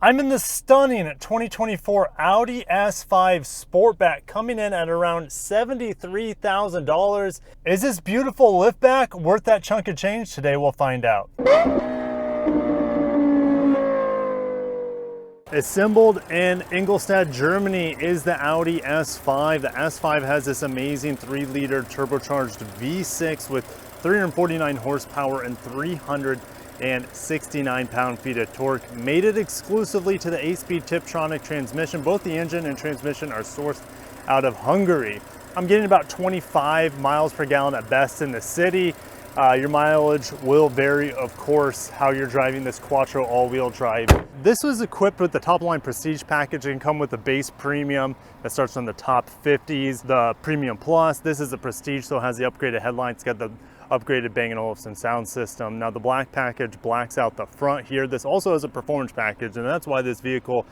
I'm in the stunning 2024 Audi S5 Sportback coming in at around $73,000. Is this beautiful liftback worth that chunk of change? Today we'll find out. Assembled in Ingolstadt, Germany is the Audi S5. The S5 has this amazing 3-liter turbocharged V6 with 349 horsepower and 369 pound-feet of torque. Made it exclusively to the 8-speed Tiptronic transmission. Both the engine and transmission are sourced out of Hungary. I'm getting about 25 miles per gallon at best in the city. Your mileage will vary, of course, how you're driving this Quattro all-wheel drive. This was equipped with the top-line Prestige package. It can come with the base Premium that starts on the top 50s, the Premium Plus. This is the Prestige, so it has the upgraded headlights. It's got the upgraded Bang & Olufsen sound system. Now the Black package blacks out the front here. This also has a performance package, and that's why this vehicle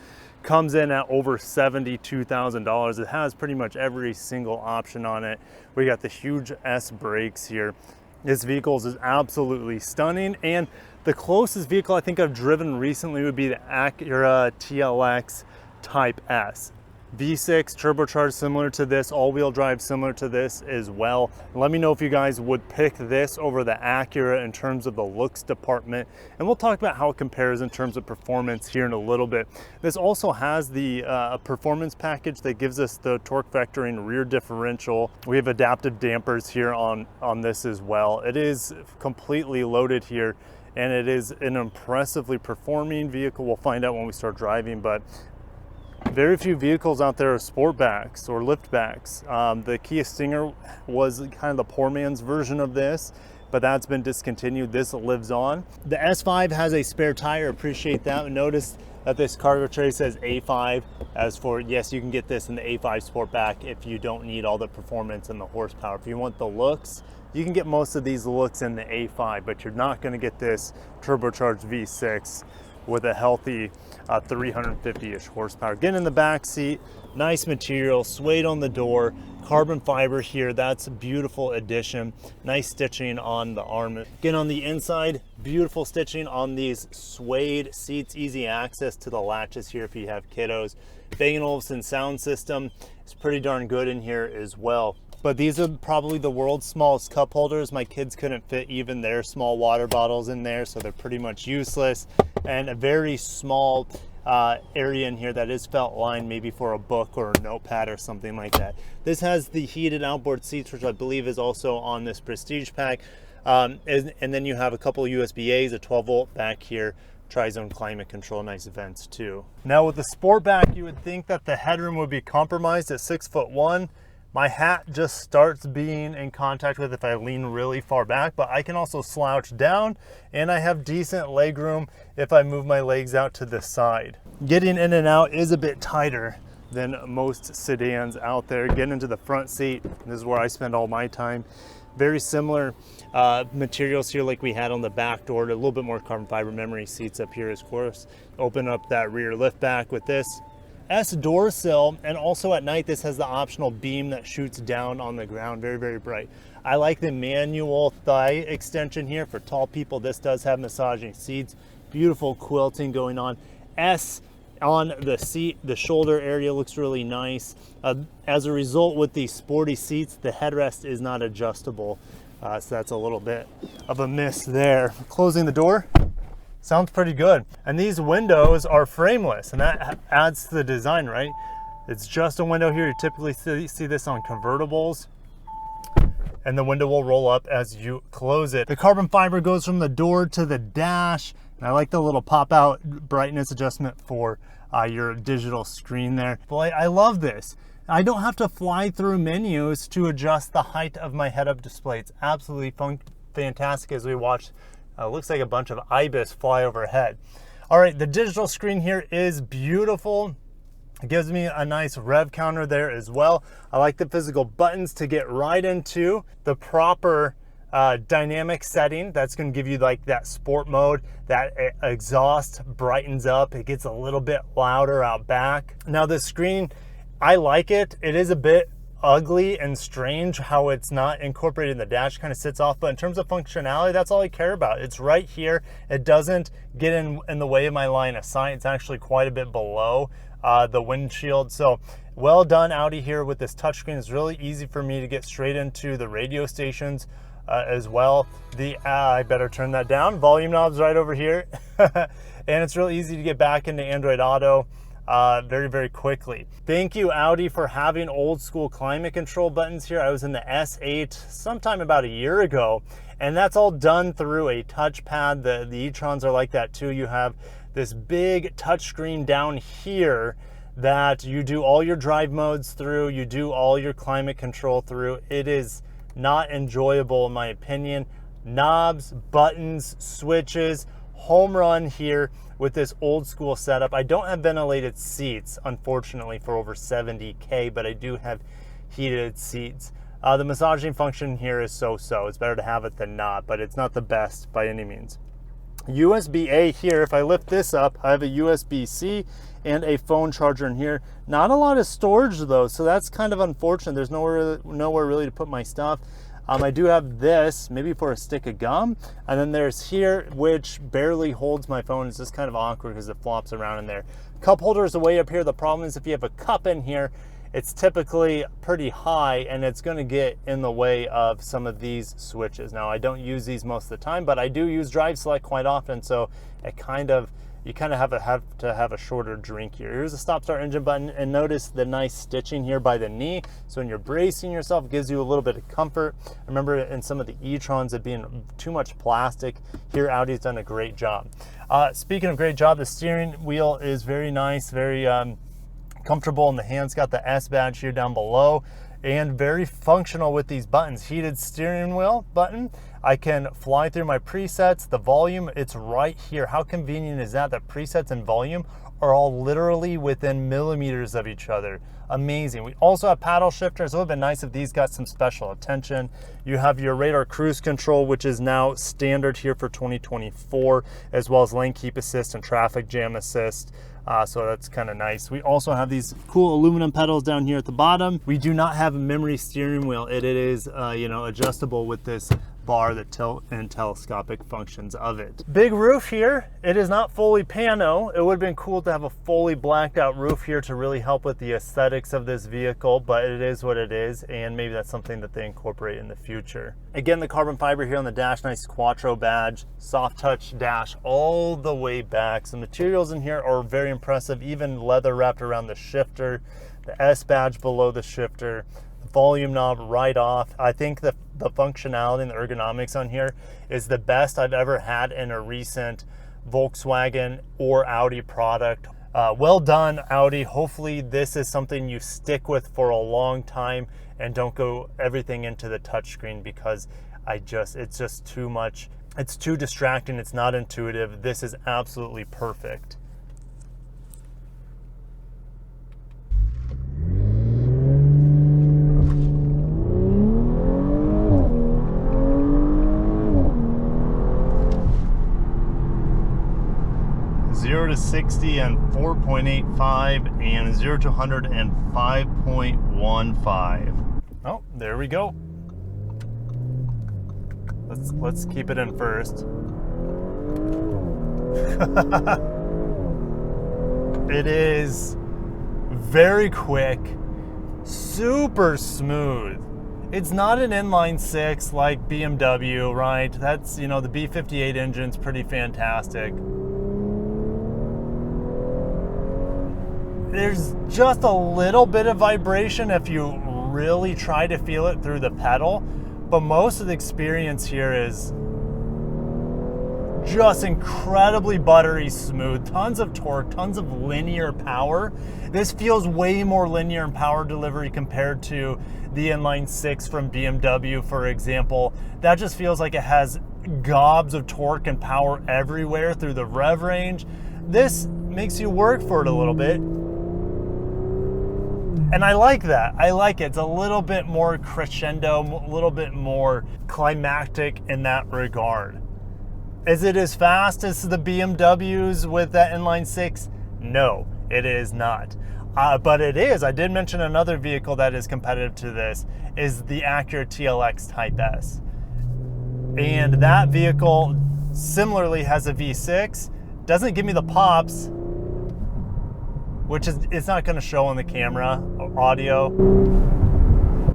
comes in at over $72,000. It has pretty much every single option on it. We got the huge S brakes here. This vehicle is absolutely stunning, and the closest vehicle I think I've driven recently would be the Acura TLX Type S. V6 turbocharged similar to this, all-wheel drive similar to this as well. Let me know if you guys would pick this over the Acura in terms of the looks department, and we'll talk about how it compares in terms of performance here in a little bit. This also has the performance package that gives us the torque vectoring rear differential. We have adaptive dampers here on this as well. It is completely loaded here, and it is an impressively performing vehicle. We'll find out when we start driving, but very few vehicles out there are sportbacks or liftbacks. The Kia Stinger was kind of the poor man's version of this, but that's been discontinued. This lives on. The S5 has a spare tire. Appreciate that. Notice that this cargo tray says A5. As for, yes, you can get this in the A5 Sportback if you don't need all the performance and the horsepower. If you want the looks, you can get most of these looks in the A5, but you're not going to get this turbocharged V6 with a healthy 350-ish horsepower. Getting in the back seat, nice material, suede on the door, carbon fiber here. That's a beautiful addition. Nice stitching on the arm. Getting on the inside, beautiful stitching on these suede seats. Easy access to the latches here if you have kiddos. Bang & Olufsen sound system is pretty darn good in here as well. But these are probably the world's smallest cup holders. My kids couldn't fit even their small water bottles in there, so they're pretty much useless. And a very small area in here that is felt lined, maybe for a book or a notepad or something like that. This has the heated outboard seats, which I believe is also on this Prestige pack. And then you have a couple of USB-As, a 12-volt back here, tri-zone climate control, nice vents too. Now with the Sportback, you would think that the headroom would be compromised at 6'1". My hat just starts being in contact with if I lean really far back, but I can also slouch down, and I have decent leg room if I move my legs out to the side. Getting in and out is a bit tighter than most sedans out there. Getting into the front seat, this is where I spend all my time. Very similar materials here like we had on the back door, a little bit more carbon fiber memory seats up here, of course. Open up that rear lift back with this S door sill, and also at night this has the optional beam that shoots down on the ground. Very, very bright. I like the manual thigh extension here for tall people. This does have massaging seats, beautiful quilting going on. S on the seat, the shoulder area looks really nice. As a result, with these sporty seats, the headrest is not adjustable, so that's a little bit of a miss there. Closing the door, sounds pretty good. And these windows are frameless, and that adds to the design, right? It's just a window here. You typically see this on convertibles, and the window will roll up as you close it. The carbon fiber goes from the door to the dash, and I like the little pop-out brightness adjustment for your digital screen there. Boy, I love this. I don't have to fly through menus to adjust the height of my head-up display. It's absolutely fantastic as we watch. Looks like a bunch of ibis fly overhead. All right, the digital screen here is beautiful. It gives me a nice rev counter there as well. I like the physical buttons to get right into the proper dynamic setting. That's going to give you like that sport mode. That exhaust brightens up. It gets a little bit louder out back. Now the screen, I like it. It is a bit ugly and strange how it's not incorporated in the dash, kind of sits off, but in terms of functionality, that's all I care about. It's right here. It doesn't get in the way of my line of sight. It's actually quite a bit below the windshield. So well done, Audi, here with this touchscreen. It's really easy for me to get straight into the radio stations as well. I better turn that down. Volume knob's right over here. And it's real easy to get back into Android Auto very, very quickly. Thank you, Audi, for having old school climate control buttons here. I was in the S8 sometime about a year ago, and that's all done through a touchpad. The e-trons are like that too. You have this big touchscreen down here that you do all your drive modes through, you do all your climate control through. It is not enjoyable in my opinion. Knobs, buttons, switches, home run here with this old school setup. I don't have ventilated seats, unfortunately, for over 70K, but I do have heated seats. The massaging function here is so-so. It's better to have it than not, but it's not the best by any means. USB-A here, if I lift this up, I have a USB-C and a phone charger in here. Not a lot of storage though, so that's kind of unfortunate. There's nowhere really to put my stuff. I do have this, maybe for a stick of gum, and then there's here, which barely holds my phone. It's just kind of awkward because it flops around in there. Cup holder is way up here. The problem is if you have a cup in here, it's typically pretty high and it's going to get in the way of some of these switches. Now, I don't use these most of the time, but I do use Drive Select quite often, so you kind of have to have a shorter drink here. Here's a stop-start engine button, and notice the nice stitching here by the knee. So when you're bracing yourself, it gives you a little bit of comfort. I remember in some of the e-trons it being too much plastic. Here, Audi's done a great job. Speaking of great job, the steering wheel is very nice, very comfortable in the hands. Got the S badge here down below, and very functional with these buttons. Heated steering wheel button. I can fly through my presets. The volume, it's right here. How convenient is that? The presets and volume are all literally within millimeters of each other. Amazing. We also have paddle shifters. It would have been nice if these got some special attention. You have your radar cruise control, which is now standard here for 2024, as well as lane keep assist and traffic jam assist. So that's kind of nice. We also have these cool aluminum pedals down here at the bottom. We do not have a memory steering wheel. It is adjustable with this bar, the tilt and telescopic functions of it. Big roof here. It is not fully pano. It would have been cool to have a fully blacked out roof here to really help with the aesthetics of this vehicle, but it is what it is, and maybe that's something that they incorporate in the future. Again, the carbon fiber here on the dash, nice Quattro badge, soft touch dash all the way back. Some materials in here are very impressive, even leather wrapped around the shifter, the S badge below the shifter, the volume knob right off. I think the functionality and the ergonomics on here is the best I've ever had in a recent Volkswagen or Audi product. Well done, Audi. Hopefully this is something you stick with for a long time and don't go everything into the touchscreen, because it's just too much. It's too distracting. It's not intuitive. This is absolutely perfect. Zero to 60 and 4.85, and 0 to 100 and 5.15. Oh, there we go. Let's keep it in first. It is very quick, super smooth. It's not an inline six like BMW, right? That's, the B58 engine's pretty fantastic. There's just a little bit of vibration if you really try to feel it through the pedal, but most of the experience here is just incredibly buttery smooth, tons of torque, tons of linear power. This feels way more linear in power delivery compared to the inline six from BMW, for example. That just feels like it has gobs of torque and power everywhere through the rev range. This makes you work for it a little bit. And I like that. I like it. It's a little bit more crescendo, a little bit more climactic in that regard. Is it as fast as the BMWs with that inline six? No, it is not. But it is. I did mention another vehicle that is competitive to this is the Acura TLX Type S. And that vehicle similarly has a V6, doesn't give me the pops, which is, it's not going to show on the camera audio,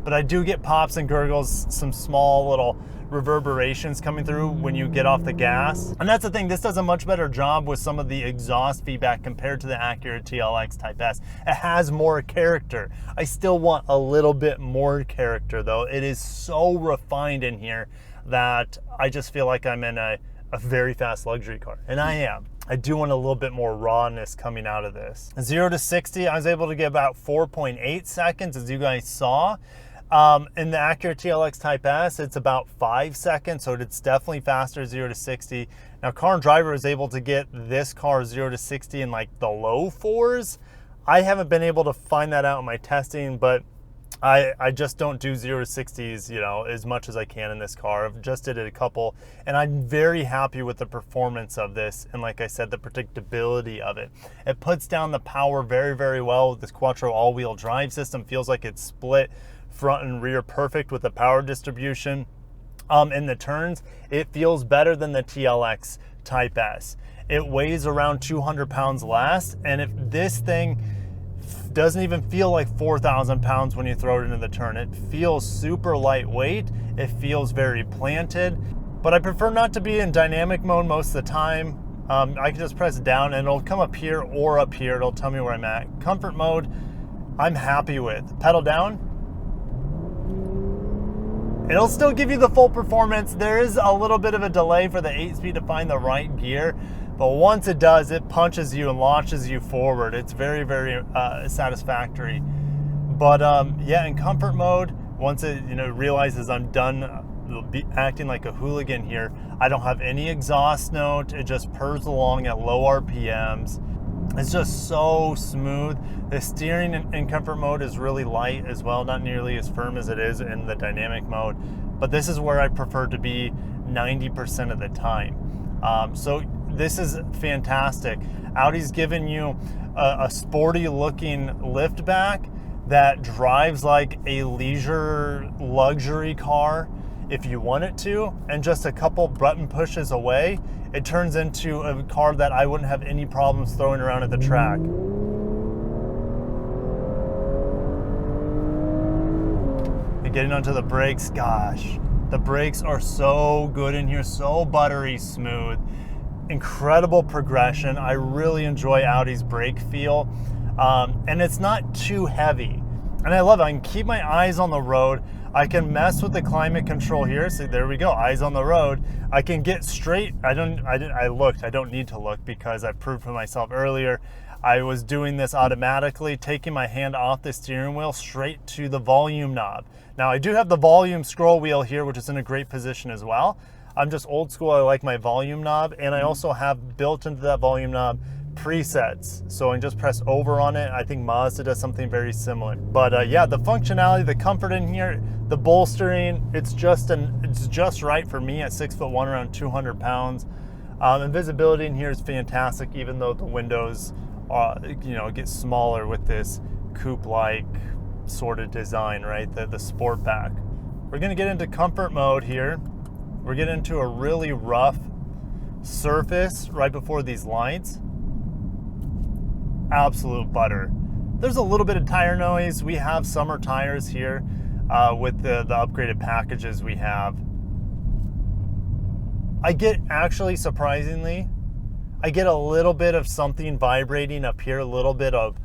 but I do get pops and gurgles, some small little reverberations coming through when you get off the gas. And that's the thing, this does a much better job with some of the exhaust feedback compared to the Acura TLX Type S. It has more character. I still want a little bit more character though. It is so refined in here that I just feel like I'm in a very fast luxury car, and I am. I do want a little bit more rawness coming out of this. 0 to 60, I was able to get about 4.8 seconds, as you guys saw. In the Acura TLX Type S, it's about 5 seconds, so it's definitely faster 0 to 60. Now, Car and Driver was able to get this car 0 to 60 in like the low 4s. I haven't been able to find that out in my testing, but I just don't do 0 to 60s, you know, as much as I can in this car. I've just did it a couple, and I'm very happy with the performance of this, and like I said, the predictability of it. It puts down the power very, very well with this Quattro all-wheel drive system. Feels like it's split front and rear perfect with the power distribution. In the turns, it feels better than the TLX Type S. It weighs around 200 pounds less, and if this thing doesn't even feel like 4,000 pounds when you throw it into the turn. It feels super lightweight. It feels very planted, but I prefer not to be in dynamic mode most of the time. I can just press down and it'll come up here or up here. It'll tell me where I'm at. Comfort mode, I'm happy with. Pedal down, it'll still give you the full performance. There is a little bit of a delay for the 8-speed to find the right gear, but once it does, it punches you and launches you forward. It's very, very satisfactory. But yeah, in comfort mode, once it realizes I'm done acting like a hooligan here, I don't have any exhaust note. It just purrs along at low RPMs. It's just so smooth. The steering in comfort mode is really light as well, not nearly as firm as it is in the dynamic mode. But this is where I prefer to be 90% of the time. So this is fantastic. Audi's given you a sporty looking liftback that drives like a leisure luxury car if you want it to, and just a couple button pushes away, it turns into a car that I wouldn't have any problems throwing around at the track. And getting onto the brakes, gosh, the brakes are so good in here, so buttery smooth. Incredible progression. I really enjoy Audi's brake feel, and it's not too heavy, and I love it. I can keep my eyes on the road. I can mess with the climate control here. So there we go, eyes on the road. I can get straight. I looked. I don't need to look because I proved for myself earlier. I was doing this automatically, taking my hand off the steering wheel straight to the volume knob. Now I do have the volume scroll wheel here, which is in a great position as well. I'm just old school. I like my volume knob, and I also have built into that volume knob presets, so I can just press over on it. I think Mazda does something very similar. But yeah, the functionality, the comfort in here, the bolstering, it's just right for me at 6'1", around 200 pounds. And visibility in here is fantastic, even though the windows get smaller with this coupe-like sort of design, right? The Sportback. We're gonna get into comfort mode here. We're getting into a really rough surface right before these lights. Absolute butter. There's a little bit of tire noise. We have summer tires here with the upgraded packages we have. I get, actually surprisingly, I get a little bit of something vibrating up here, a little bit of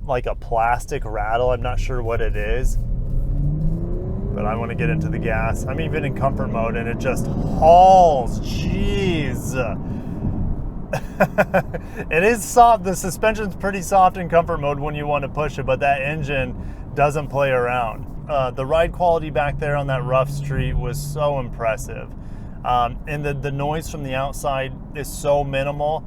like a plastic rattle. I'm not sure what it is, but I want to get into the gas. I'm even in comfort mode and it just hauls. Jeez. It is soft. The suspension's pretty soft in comfort mode when you want to push it, but that engine doesn't play around. The ride quality back there on that rough street was so impressive. And the noise from the outside is so minimal.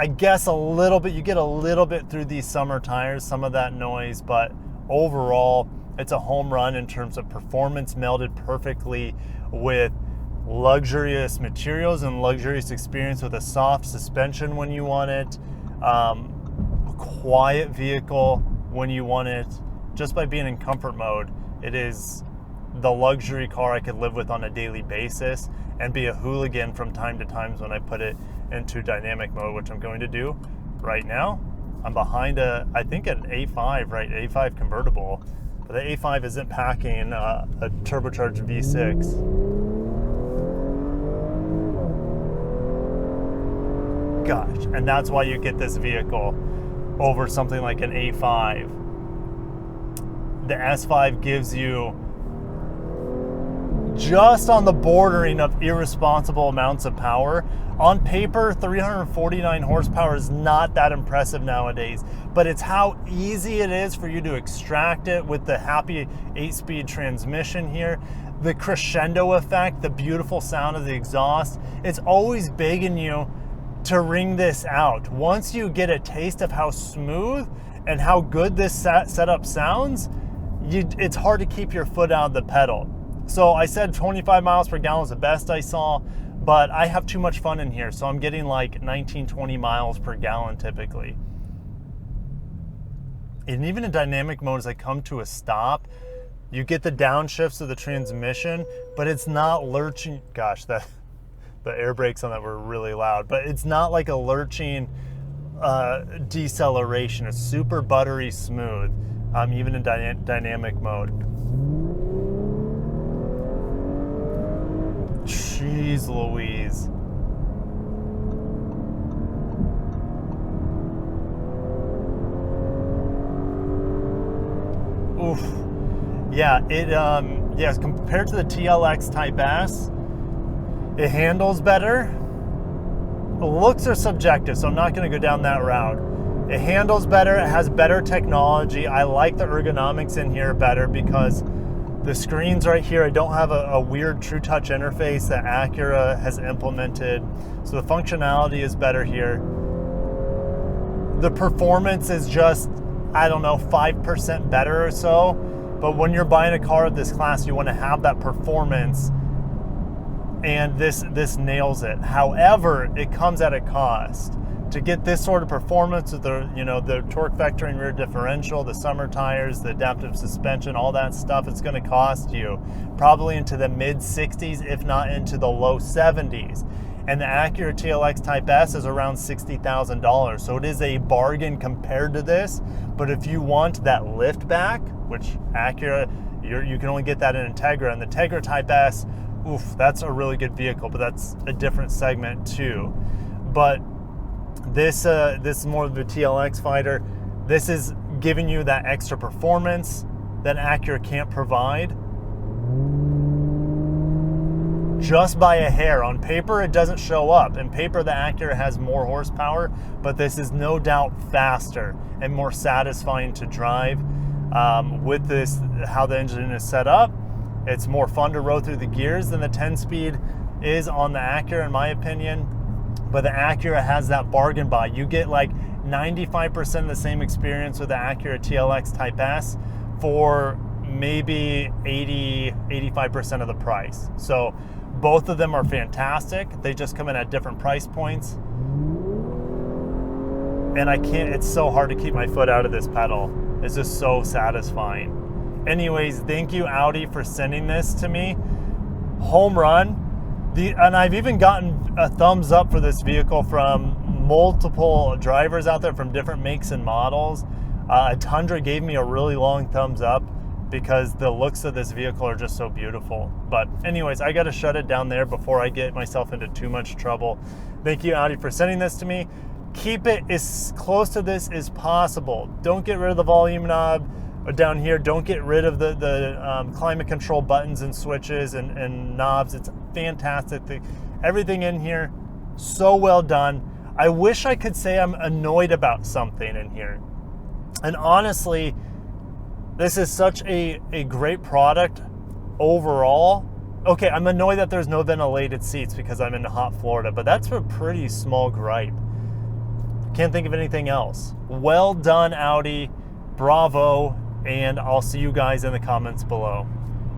I guess a little bit, you get a little bit through these summer tires, some of that noise, but overall, it's a home run in terms of performance, melded perfectly with luxurious materials and luxurious experience with a soft suspension when you want it. quiet vehicle when you want it, just by being in comfort mode. It is the luxury car I could live with on a daily basis, and be a hooligan from time to time when I put it into dynamic mode, which I'm going to do right now. I'm behind I think an A5, right? A5 convertible, but the A5 isn't packing a turbocharged V6. Gosh, and that's why you get this vehicle over something like an A5. The S5 gives you just on the bordering of irresponsible amounts of power. On paper, 349 horsepower is not that impressive nowadays, but it's how easy it is for you to extract it with the happy 8-speed transmission here. The crescendo effect, the beautiful sound of the exhaust, it's always begging you to ring this out. Once you get a taste of how smooth and how good this setup sounds, it's hard to keep your foot out of the pedal. So I said 25 miles per gallon is the best I saw, but I have too much fun in here, so I'm getting like 19, 20 miles per gallon typically. And even in dynamic mode, as I come to a stop, you get the downshifts of the transmission, but it's not lurching. Gosh, the air brakes on that were really loud, but it's not like a lurching deceleration. It's super buttery smooth, even in dynamic mode. Jeez Louise. Oof. Yeah, yes, compared to the TLX Type S, it handles better. The looks are subjective, so I'm not going to go down that route. It handles better, it has better technology. I like the ergonomics in here better because the screen's right here. I don't have a weird True Touch interface that Acura has implemented, so the functionality is better here. The performance is just, I don't know, 5% better or so, but when you're buying a car of this class, you want to have that performance, and this nails it. However, it comes at a cost. To get this sort of performance with the torque vectoring rear differential, the summer tires, the adaptive suspension, all that stuff, it's going to cost you probably into the mid 60s, if not into the low 70s. And the Acura TLX Type S is around $60,000. So it is a bargain compared to this. But if you want that lift back, which Acura, you can only get that in Integra, and the Integra Type S, oof, that's a really good vehicle, but that's a different segment too. But this is more of the TLX fighter. This is giving you that extra performance that Acura can't provide. Just by a hair. On paper, it doesn't show up. In paper, the Acura has more horsepower, but this is no doubt faster and more satisfying to drive. With this, how the engine is set up, it's more fun to row through the gears than the 10-speed is on the Acura, in my opinion. But the Acura has that bargain buy. You get like 95% of the same experience with the Acura TLX Type S for maybe 80-85% of the price. So both of them are fantastic. They just come in at different price points. And it's so hard to keep my foot out of this pedal. It's just so satisfying. Anyways, thank you, Audi, for sending this to me. Home run. And I've even gotten a thumbs up for this vehicle from multiple drivers out there from different makes and models. Tundra gave me a really long thumbs up because the looks of this vehicle are just so beautiful. But anyways, I got to shut it down there before I get myself into too much trouble. Thank you, Audi, for sending this to me. Keep it as close to this as possible. Don't get rid of the volume knob down here. Don't get rid of the climate control buttons and switches and knobs. It's fantastic. Everything in here, so well done. I wish I could say I'm annoyed about something in here. And honestly, this is such a great product overall. Okay, I'm annoyed that there's no ventilated seats because I'm in hot Florida, but that's a pretty small gripe. Can't think of anything else. Well done, Audi. Bravo. And I'll see you guys in the comments below.